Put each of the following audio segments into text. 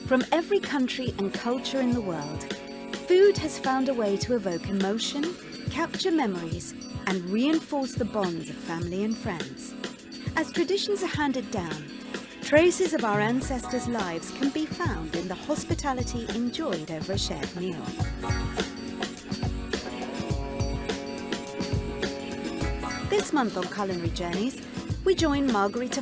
From every country and culture in the world, food has found a way to evoke emotion, capture memories, and reinforce the bonds of family and friends. As traditions are handed down, traces of our ancestors' lives can be found in the hospitality enjoyed over a shared meal. This month on Culinary Journeys, we join Margarita,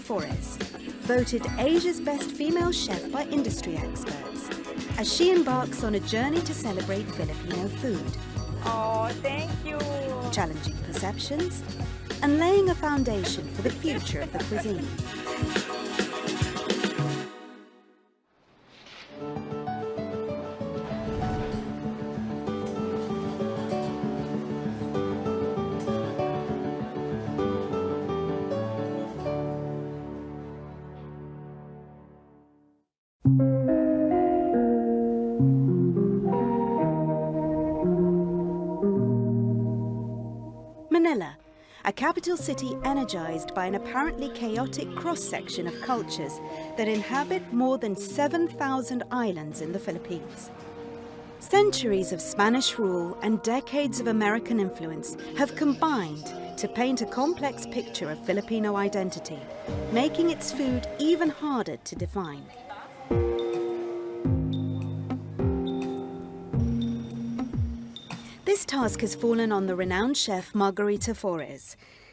voted Asia's best female chef by industry experts, as she embarks on a journey to celebrate Filipino food. Oh, thank you! Challenging perceptions and laying a foundation for the future of the cuisine. Manila, a capital city energized by an apparently chaotic cross-section of cultures that inhabit more than 7,000 islands in the Philippines. Centuries of Spanish rule and decades of American influence have combined to paint a complex picture of Filipino identity, making its food even harder to define. This task has fallen on the renowned chef Margarita,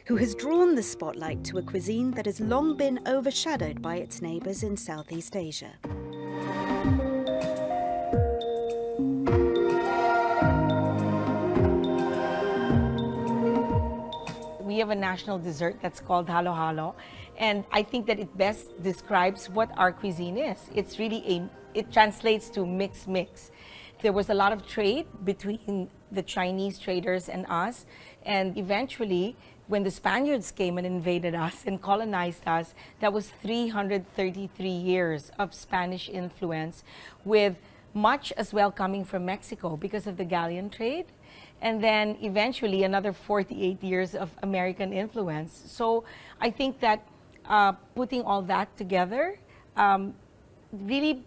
who has drawn the spotlight to a cuisine that has long been overshadowed by its neighbors in Southeast Asia. We have a national dessert that's called halo halo, and I think that it best describes what our cuisine is. It's really it translates to mix. There was a lot of trade between the Chinese traders and us, and eventually when the Spaniards came and invaded us and colonized us, that was 333 years of Spanish influence, with much as well coming from Mexico because of the galleon trade, and then eventually another 48 years of American influence. So I think that putting all that together really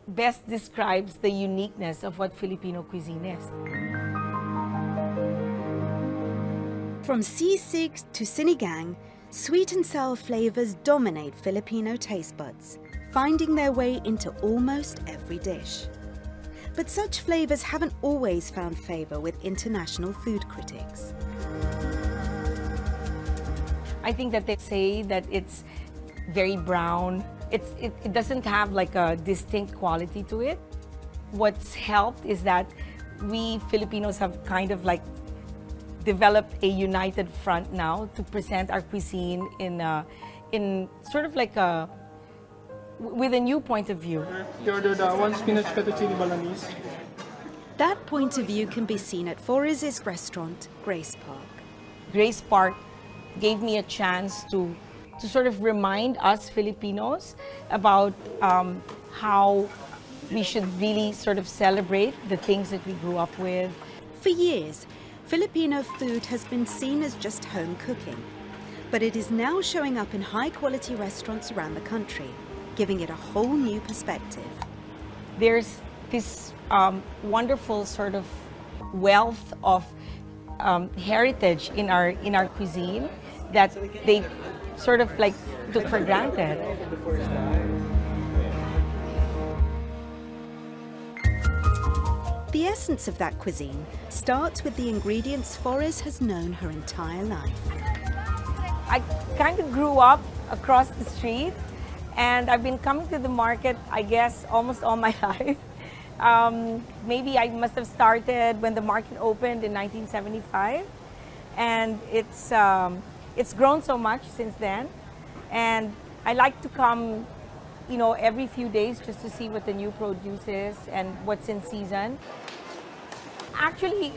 best describes the uniqueness of what Filipino cuisine is. From sisig to sinigang, sweet and sour flavors dominate Filipino taste buds, finding their way into almost every dish. But such flavors haven't always found favor with international food critics. I think that they say that it's very brown. It doesn't have like a distinct quality to it. What's helped is that we Filipinos have kind of like developed a united front now to present our cuisine in sort of like with a new point of view. You ordered one spinach fettuccine bolognese. That point of view can be seen at Foriz's restaurant, Grace Park. Grace Park gave me a chance to sort of remind us Filipinos about how we should really sort of celebrate the things that we grew up with. For years, Filipino food has been seen as just home cooking, but it is now showing up in high-quality restaurants around the country, giving it a whole new perspective. There's this wonderful sort of wealth of heritage in our cuisine that they sort of like took for granted. The essence of that cuisine starts with the ingredients Foriz has known her entire life. I kind of grew up across the street, and I've been coming to the market, I guess, almost all my life. Maybe I must have started when the market opened in 1975, and it's grown so much since then, and I like to come, every few days just to see what the new produce is and what's in season. Actually,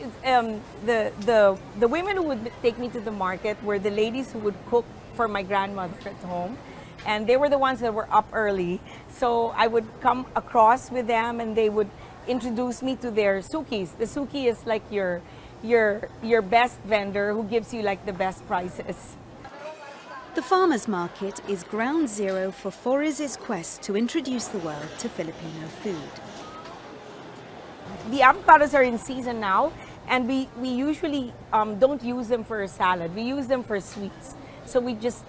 the women who would take me to the market were the ladies who would cook for my grandmother at home, and they were the ones that were up early. So I would come across with them, and they would introduce me to their sukis. The suki is like your best vendor who gives you like the best prices. The farmers' market is ground zero for Forres' quest to introduce the world to Filipino food. The avocados are in season now, and we usually don't use them for a salad. We use them for sweets. So we just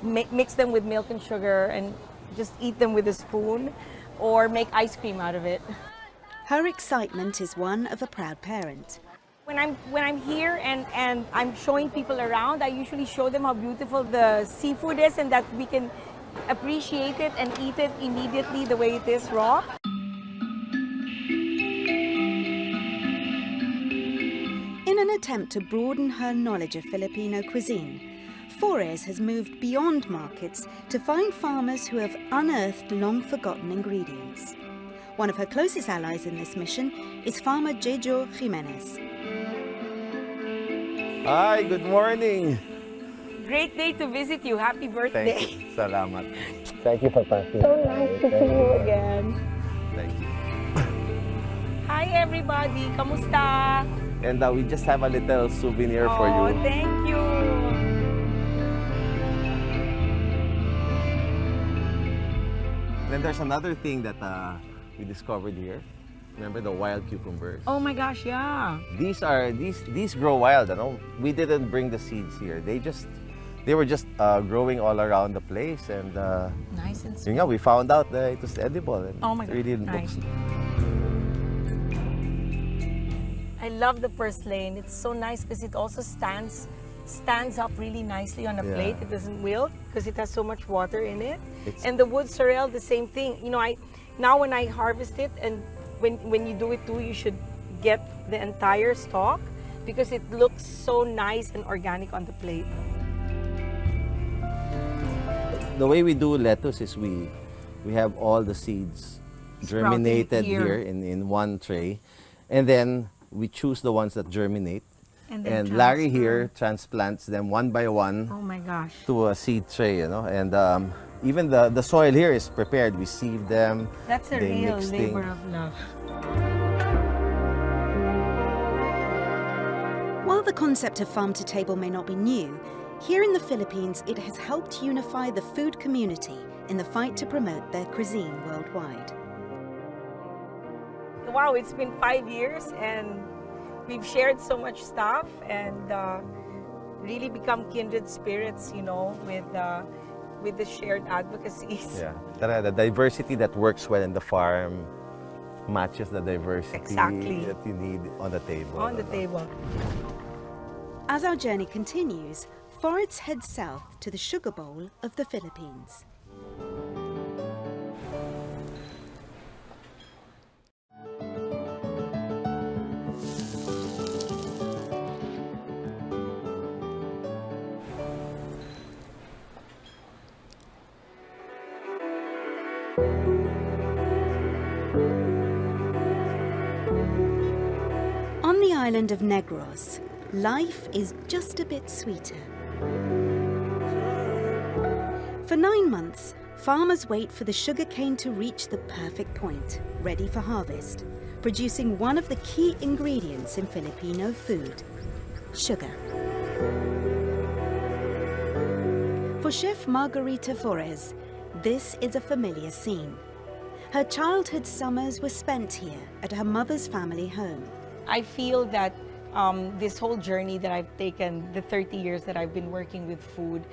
mix them with milk and sugar and just eat them with a spoon or make ice cream out of it. Her excitement is one of a proud parent. When I'm here and I'm showing people around, I usually show them how beautiful the seafood is and that we can appreciate it and eat it immediately the way it is raw. In an attempt to broaden her knowledge of Filipino cuisine, Forres has moved beyond markets to find farmers who have unearthed long-forgotten ingredients. One of her closest allies in this mission is farmer Jejo Jimenez. Hi, good morning. Great day to visit you. Happy birthday. Thank you. Salamat. Thank you for passing. So nice to see you again. Thank you. Hi everybody. Kamusta? And we just have a little souvenir for you. Oh, thank you. Then there's another thing that we discovered here. Remember the wild cucumbers? Oh my gosh, yeah. These grow wild. You know? We didn't bring the seeds here. They were just growing all around the place, and Nice and sweet. you know, we found out that it was edible. And Oh my God, really nice. looks. I love the purslane. It's so nice because it also stands up really nicely on a Yeah. plate. It doesn't wilt because it has so much water in it. It's- And the wood sorrel, the same thing. You know, now when I harvest it, and when you do it too, you should get the entire stalk because it looks so nice and organic on the plate. The way we do lettuce is we have all the seeds germinated here. here in one tray, and then we choose the ones that germinate. And then And Larry transfer. here transplants them one by one Oh my gosh. to a seed tray, you know. And even the soil here is prepared. We sieve them. That's a they real mix labor things. of love. While the concept of farm to table may not be new, here in the Philippines it has helped unify the food community in the fight to promote their cuisine worldwide. Wow, it's been 5 years and we've shared so much stuff and really become kindred spirits, you know, with the shared advocacies. Yeah, the diversity that works well in the farm matches the diversity Exactly. that you need on the table. On the table. As our journey continues, Forres heads south to the Sugar Bowl of the Philippines. On the island of Negros, life is just a bit sweeter. For 9 months, farmers wait for the sugarcane to reach the perfect point, ready for harvest, producing one of the key ingredients in Filipino food, sugar. For Chef Margarita Forres, this is a familiar scene. Her childhood summers were spent here at her mother's family home. I feel that this whole journey that I've taken, the 30 years that I've been working with food,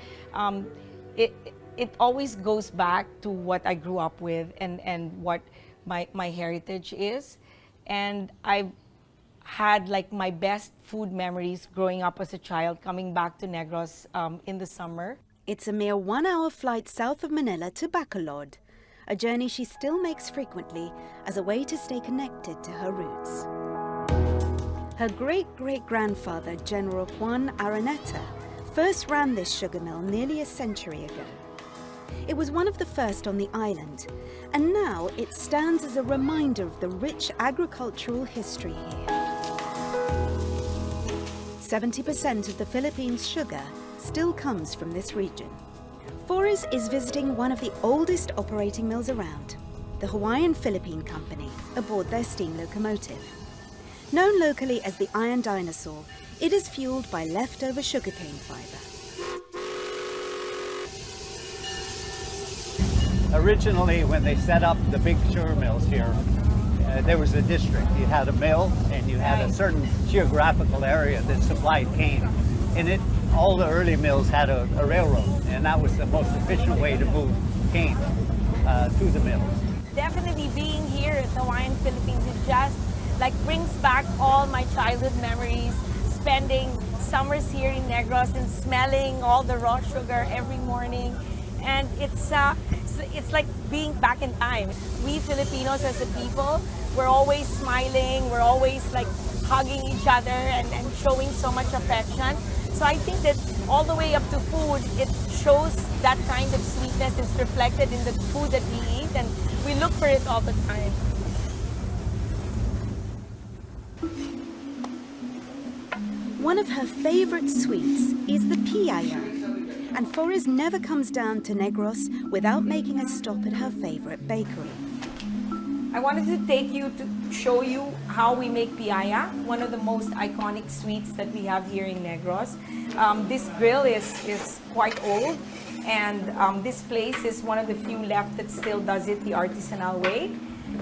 it always goes back to what I grew up with and what my heritage is. And I've had like my best food memories growing up as a child, coming back to Negros in the summer. It's a mere 1-hour flight south of Manila to Bacolod, a journey she still makes frequently as a way to stay connected to her roots. Her great-great-grandfather, General Juan Araneta, first ran this sugar mill nearly a century ago. It was one of the first on the island, and now it stands as a reminder of the rich agricultural history here. 70% of the Philippines' sugar still comes from this region. Forres is visiting one of the oldest operating mills around, the Hawaiian Philippine Company, aboard their steam locomotive. Known locally as the Iron Dinosaur, it is fueled by leftover sugarcane fiber. Originally, when they set up the big sugar mills here, there was a district. You had a mill, and you had a certain geographical area that supplied cane. And all the early mills had a railroad, and that was the most efficient way to move cane to the mills. Definitely being here at Hawaiian Philippines, it just like brings back all my childhood memories, spending summers here in Negros and smelling all the raw sugar every morning. And it's like being back in time. We Filipinos as a people, we're always smiling, we're always like hugging each other and showing so much affection. So I think that all the way up to food, it shows that kind of sweetness is reflected in the food that we eat, and we look for it all the time. One of her favorite sweets is the piaya, and Forrest never comes down to Negros without making a stop at her favorite bakery. I wanted to take you to show you how we make piaya, one of the most iconic sweets that we have here in Negros. This grill is quite old, and this place is one of the few left that still does it the artisanal way.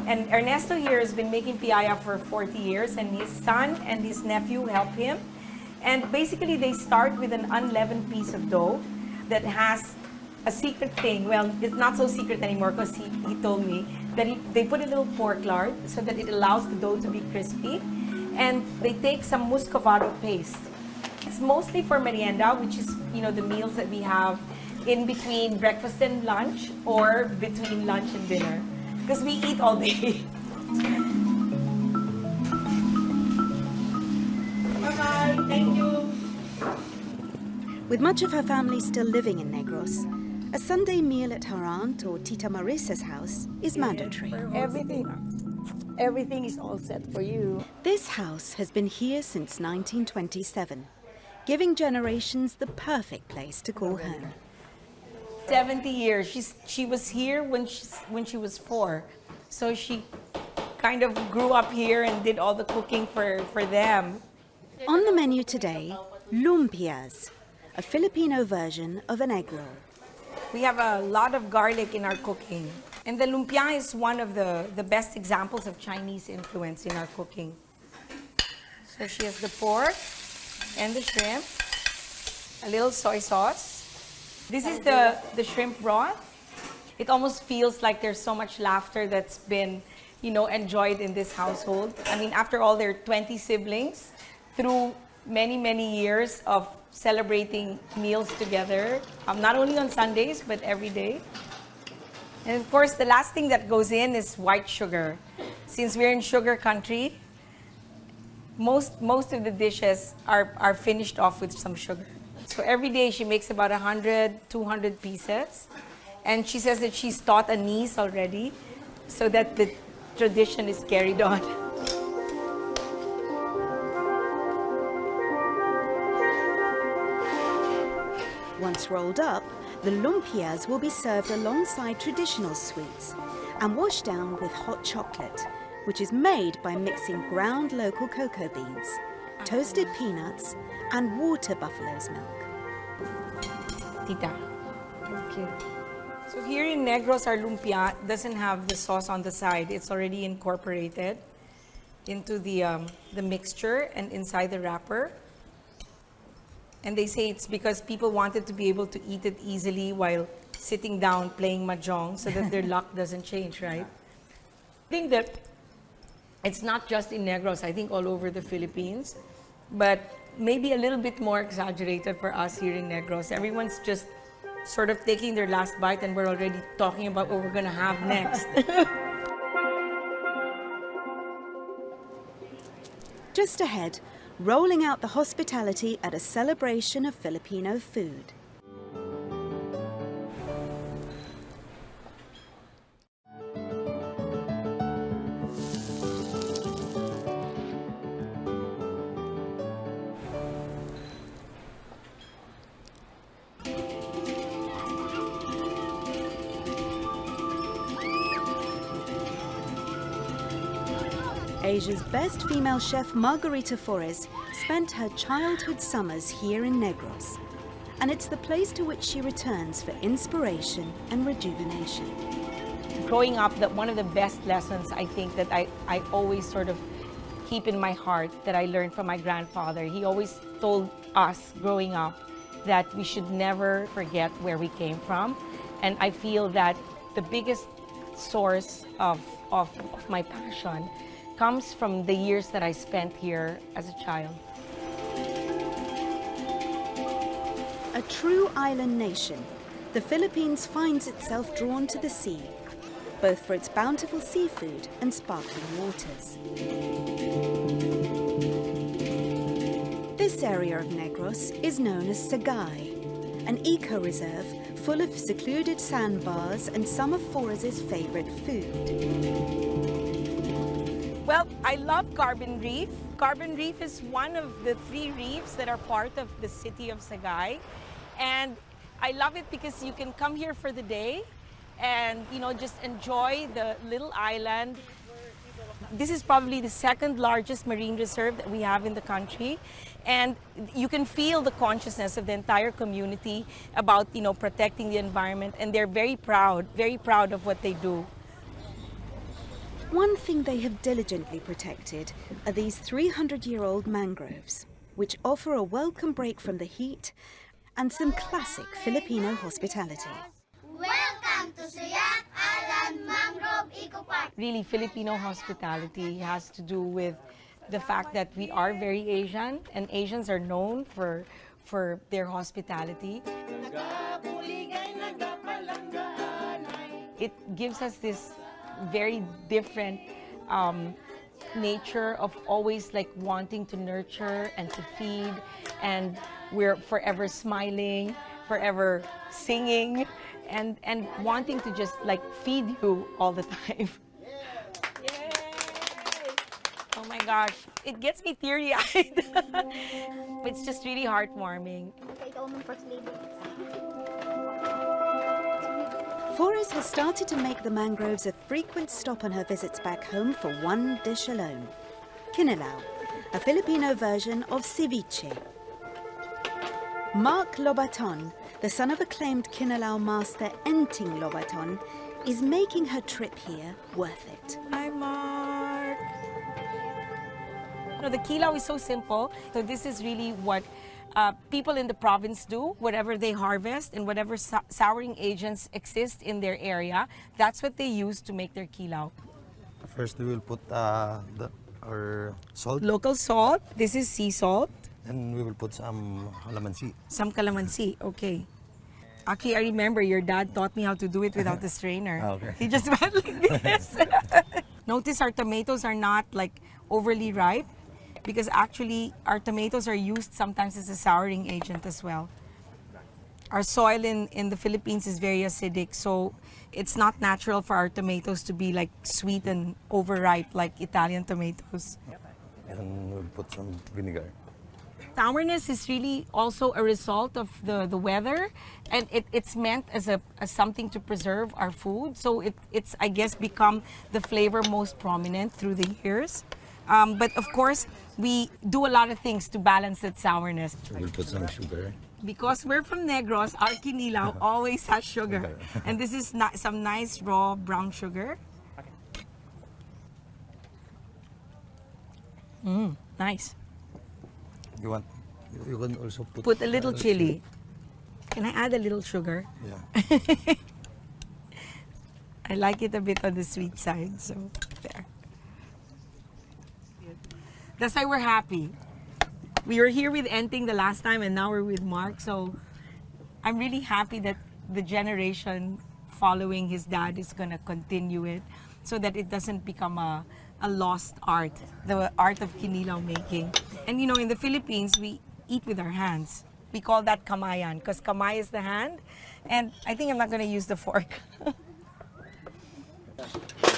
And Ernesto here has been making piaya for 40 years, and his son and his nephew help him. And basically, they start with an unleavened piece of dough that has a secret thing. Well, it's not so secret anymore because he told me that they put a little pork lard so that it allows the dough to be crispy. And they take some muscovado paste. It's mostly for merienda, which is, the meals that we have in between breakfast and lunch or between lunch and dinner. Because we eat all day. Bye-bye. Thank you. With much of her family still living in Negros, a Sunday meal at her aunt or Tita Marissa's house is mandatory. Everything is all set for you. This house has been here since 1927, giving generations the perfect place to call home. 70 years. She was here when she was 4. So she kind of grew up here and did all the cooking for them. On the menu today, lumpias, a Filipino version of an egg roll. We have a lot of garlic in our cooking. And the lumpia is one of the best examples of Chinese influence in our cooking. So she has the pork and the shrimp, a little soy sauce. This is the shrimp broth. It almost feels like there's so much laughter that's been, enjoyed in this household. I mean, after all, there are 20 siblings through many, many years of celebrating meals together, not only on Sundays, but every day. And of course, the last thing that goes in is white sugar. Since we're in sugar country, most of the dishes are finished off with some sugar. So every day she makes about 100, 200 pieces. And she says that she's taught a niece already, so that the tradition is carried on. Once rolled up, the lumpias will be served alongside traditional sweets and washed down with hot chocolate, which is made by mixing ground local cocoa beans, toasted peanuts, and water buffalo's milk. Tita. Okay. So here in Negros, our lumpia doesn't have the sauce on the side. It's already incorporated into the mixture and inside the wrapper. And they say it's because people wanted to be able to eat it easily while sitting down playing mahjong so that their luck doesn't change, right? I think that it's not just in Negros, I think all over the Philippines, but maybe a little bit more exaggerated for us here in Negros. Everyone's just sort of taking their last bite and we're already talking about what we're gonna have next. Just ahead, rolling out the hospitality at a celebration of Filipino food. Asia's best female chef Margarita spent her childhood summers here in Negros. and it's the place to which she returns for inspiration and rejuvenation. Growing up, one of the best lessons I think that I always sort of keep in my heart that I learned from my grandfather. He always told us growing up that we should never forget where we came from. And I feel that the biggest source of my passion comes from the years that I spent here as a child. A true island nation, the Philippines finds itself drawn to the sea, both for its bountiful seafood and sparkling waters. This area of Negros is known as Sagay, an eco-reserve full of secluded sandbars and some of Forres's favorite food. Well, I love Carbon Reef. Carbon Reef is one of the 3 reefs that are part of the city of Sagay. And I love it because you can come here for the day and, just enjoy the little island. This is probably the 2nd largest marine reserve that we have in the country. And you can feel the consciousness of the entire community about, protecting the environment. And they're very proud of what they do. One thing they have diligently protected are these 300-year-old mangroves, which offer a welcome break from the heat and some classic Filipino hospitality. Welcome to Sayak Island Mangrove Eco Park. Really, Filipino hospitality has to do with the fact that we are very Asian, and Asians are known for their hospitality. It gives us this very different nature of always wanting to nurture and to feed, and we're forever smiling, forever singing, and wanting to just feed you all the time. Yay! Oh my gosh, it gets me teary-eyed. It's just really heartwarming. Forres has started to make the mangroves a frequent stop on her visits back home for one dish alone: kinilaw, a Filipino version of ceviche. Mark Lobaton, the son of acclaimed kinilaw master Enting Lobaton, is making her trip here worth it. Hi, Mark. The kilaw is so simple. So this is really what people in the province do. Whatever they harvest and whatever souring agents exist in their area, that's what they use to make their kilaw. First, we will put our salt, Local salt. This is sea salt. and we will put some calamansi. Some calamansi. Okay. Actually, I remember your dad taught me how to do it without the strainer. Okay. He just went like this. Notice our tomatoes are not overly ripe, because actually our tomatoes are used sometimes as a souring agent as well. Our soil in the Philippines is very acidic, so it's not natural for our tomatoes to be sweet and overripe like Italian tomatoes. And we'll put some vinegar. Sourness is really also a result of the weather, and it's meant as something to preserve our food. So it's I guess become the flavor most prominent through the years. But of course, we do a lot of things to balance that sourness. We'll put some sugar. Because we're from Negros, our kinilaw always has sugar. And this is some nice raw brown sugar. Nice. You can also Put a little chili. Can I add a little sugar? Yeah. I like it a bit on the sweet side, so there. That's why we're happy. We were here with Enting the last time, and now we're with Mark, so I'm really happy that the generation following his dad is going to continue it so that it doesn't become a lost art, the art of kinilaw making. And in the Philippines, we eat with our hands. We call that kamayan, because kamay is the hand, and I think I'm not going to use the fork.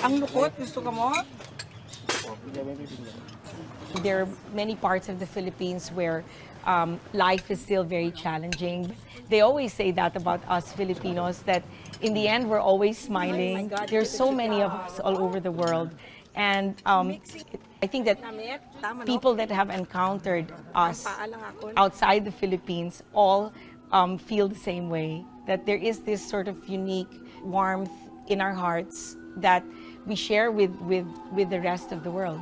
Ang lukot, gusto ka mo? There are many parts of the Philippines where life is still very challenging. They always say that about us Filipinos, that in the end we're always smiling. There's so many of us all over the world. And I think that people that have encountered us outside the Philippines all feel the same way, that there is this sort of unique warmth in our hearts that we share with the rest of the world.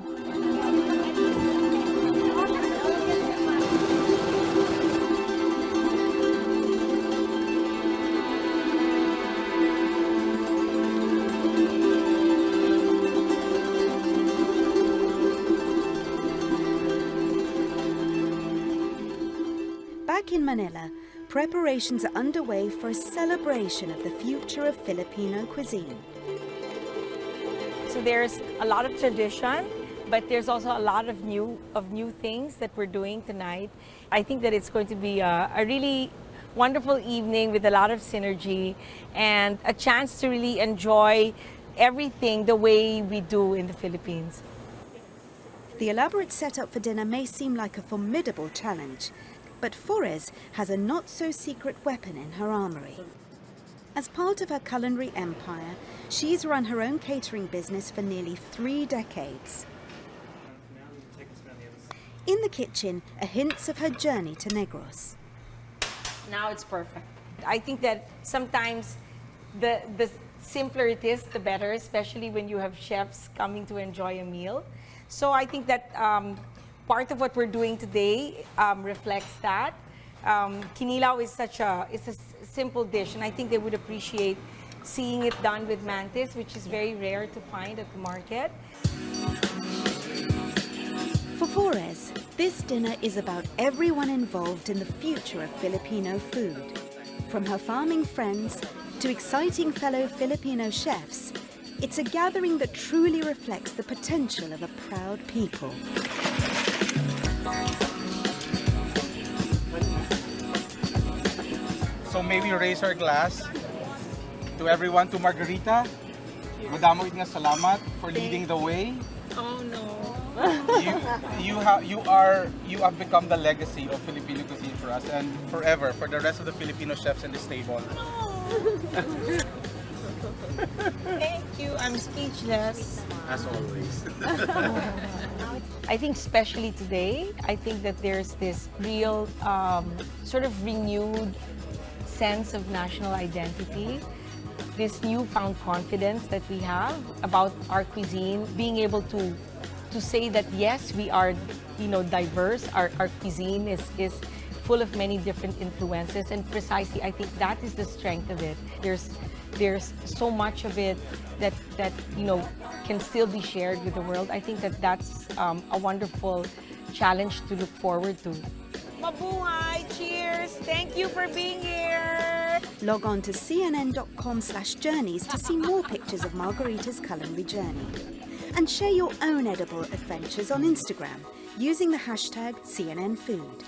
Back in Manila, preparations are underway for a celebration of the future of Filipino cuisine. So there's a lot of tradition, but there's also a lot of new things that we're doing tonight. I think that it's going to be a really wonderful evening with a lot of synergy and a chance to really enjoy everything the way we do in the Philippines. The elaborate setup for dinner may seem like a formidable challenge, but Flores has a not-so-secret weapon in her armory. As part of her culinary empire, she's run her own catering business for nearly 3 decades. In the kitchen are hints of her journey to Negros. Now it's perfect. I think that sometimes the simpler it is, the better, especially when you have chefs coming to enjoy a meal. So I think that part of what we're doing today reflects that. Kinilaw is it's a simple dish, and I think they would appreciate seeing it done with mantis, which is very rare to find at the market. For Flores, this dinner is about everyone involved in the future of Filipino food. From her farming friends to exciting fellow Filipino chefs, it's a gathering that truly reflects the potential of a proud people. So may we raise our glass to everyone, to Margarita. Madamo nga salamat for leading the way. Oh no. You have become the legacy of Filipino cuisine for us and forever for the rest of the Filipino chefs in this table. Thank you. I'm speechless. As always. I think especially today, I think that there's this real sort of renewed sense of national identity, this newfound confidence that we have about our cuisine, being able to say that yes, we are, diverse. Our cuisine is full of many different influences, and precisely I think that is the strength of it. There's so much of it that can still be shared with the world. I think that that's a wonderful challenge to look forward to. Mabuhay! Cheers! Thank you for being here! Log on to cnn.com/journeys to see more pictures of Margarita's culinary journey. And share your own edible adventures on Instagram using the hashtag CNNFood.